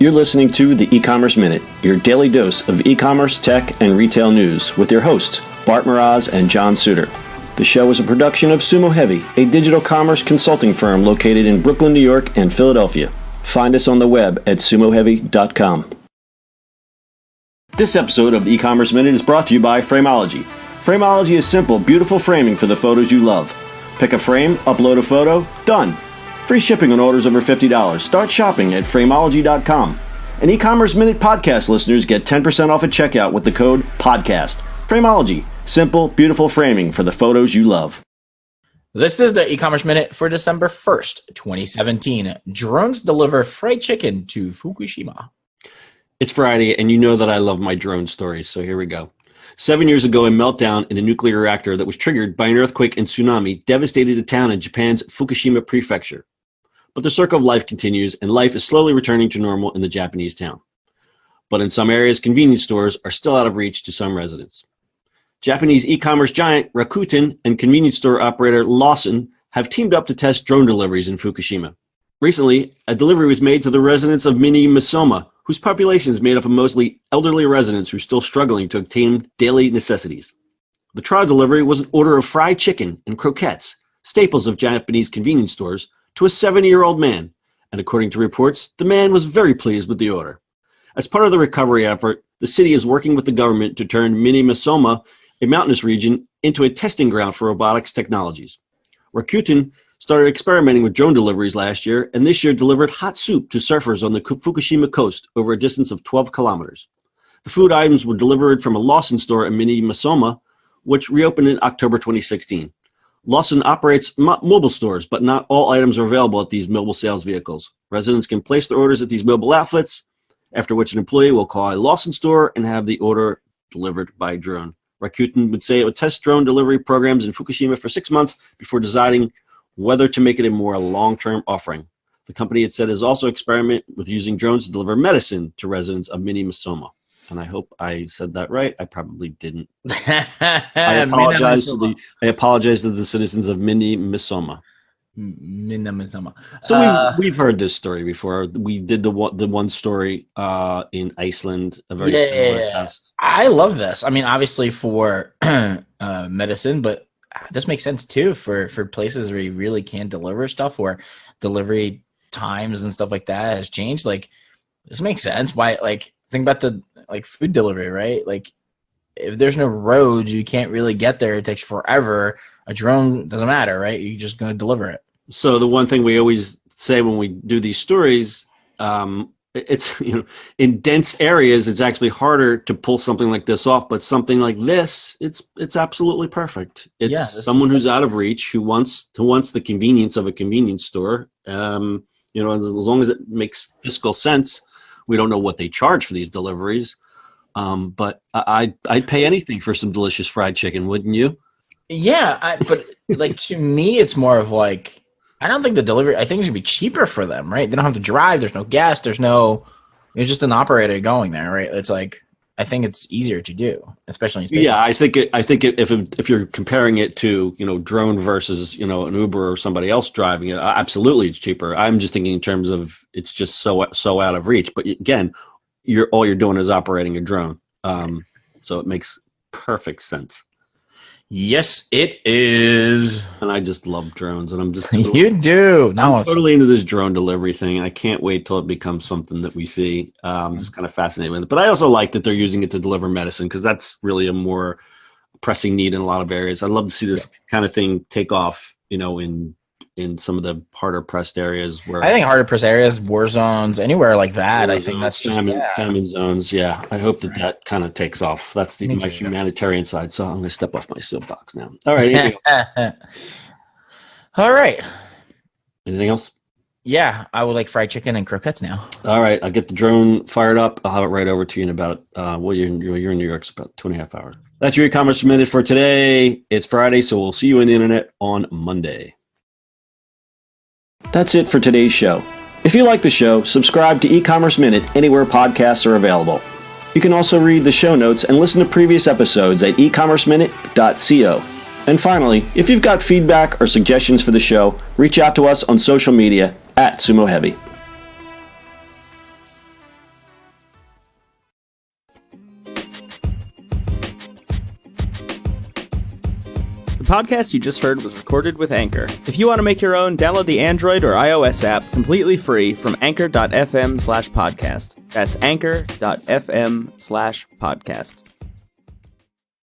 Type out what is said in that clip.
You're listening to the E-Commerce Minute, your daily dose of e-commerce, tech, and retail news with your hosts, Bart Miraz and John Suter. The show is a production of Sumo Heavy, a digital commerce consulting firm located in Brooklyn, New York, and Philadelphia. Find us on the web at sumoheavy.com. This episode of the E-Commerce Minute is brought to you by Frameology. Frameology is simple, beautiful framing for the photos you love. Pick a frame, upload a photo, done. Free shipping on orders over $50. Start shopping at Frameology.com. And E-Commerce Minute podcast listeners get 10% off at checkout with the code PODCAST. Frameology. Simple, beautiful framing for the photos you love. This is the E-Commerce Minute for December 1st, 2017. Drones deliver fried chicken to Fukushima. It's Friday, and you know that I love my drone stories, so here we go. 7 years ago, a meltdown in a nuclear reactor that was triggered by an earthquake and tsunami devastated a town in Japan's Fukushima prefecture. But the circle of life continues, and life is slowly returning to normal in the Japanese town. But in some areas, convenience stores are still out of reach to some residents. Japanese e-commerce giant Rakuten and convenience store operator Lawson have teamed up to test drone deliveries in Fukushima. Recently, a delivery was made to the residents of Mini Misoma, whose population is made up of mostly elderly residents who are still struggling to obtain daily necessities. The trial delivery was an order of fried chicken and croquettes, staples of Japanese convenience stores, to a 70-year-old man, and according to reports, the man was very pleased with the order. As part of the recovery effort, the city is working with the government to turn Mini Misoma, a mountainous region, into a testing ground for robotics technologies. Rakuten started experimenting with drone deliveries last year, and this year delivered hot soup to surfers on the Fukushima coast over a distance of 12 kilometers. The food items were delivered from a Lawson store in Mini Misoma, which reopened in October 2016. Lawson operates mobile stores, but not all items are available at these mobile sales vehicles. Residents can place their orders at these mobile outlets, after which an employee will call a Lawson store and have the order delivered by drone. Rakuten would say it would test drone delivery programs in Fukushima for 6 months before deciding whether to make it a more long-term offering. The company, it said, is also experimenting with using drones to deliver medicine to residents of Mini Misoma. And I hope I said that right. I probably didn't. I apologize to the citizens of Mini Misoma. So we've heard this story before. We did the one story in Iceland, a very similar test. I love this. I mean, obviously for medicine, but this makes sense too for places where you really can't deliver stuff, where delivery times and stuff like that has changed. Like, this makes sense. Why? Like, think about the food delivery, right? Like, if there's no roads, you can't really get there. It takes forever. A drone doesn't matter, right? You're just going to deliver it. So the one thing we always say when we do these stories, it's, in dense areas, it's actually harder to pull something like this off. But something like this, it's absolutely perfect. It's someone who's out of reach, who wants the convenience of a convenience store. As long as it makes fiscal sense. We don't know what they charge for these deliveries, but I'd pay anything for some delicious fried chicken, wouldn't you? Yeah, but to me, it's more of like, I don't think the delivery, I think it's going to be cheaper for them, right? They don't have to drive. There's no gas. It's just an operator going there, right? It's like, I think it's easier to do, especially in spaces. Yeah, I think if you're comparing it to, drone versus, an Uber or somebody else driving it, absolutely it's cheaper. I'm just thinking in terms of it's just so out of reach. But again, all you're doing is operating a drone. So it makes perfect sense. Yes, it is. And I just love drones, and I'm just you do. I'm totally into this drone delivery thing, and I can't wait till it becomes something that we see. Just kind of fascinated with it. But I also like that they're using it to deliver medicine, because that's really a more pressing need in a lot of areas. I'd love to see this kind of thing take off, in some of the harder pressed areas where I think harder pressed areas, war zones, anywhere like that. I think that's just famine zones. Yeah, I hope that kind of takes off. That's my humanitarian side. So I'm going to step off my soapbox now. All right. All right. Anything else? Yeah, I would like fried chicken and croquettes now. All right, I'll get the drone fired up. I'll have it right over to you in about you're in New York, so about 2.5 hours. That's your e-commerce minute for today. It's Friday, so we'll see you on the internet on Monday. That's it for today's show. If you like the show, subscribe to E-Commerce Minute anywhere podcasts are available. You can also read the show notes and listen to previous episodes at ecommerceminute.co. And finally, if you've got feedback or suggestions for the show, reach out to us on social media @SumoHeavy. podcast you just heard was recorded with Anchor. If you want to make your own, download the Android or iOS app completely free from anchor.fm/podcast. That's anchor.fm/podcast.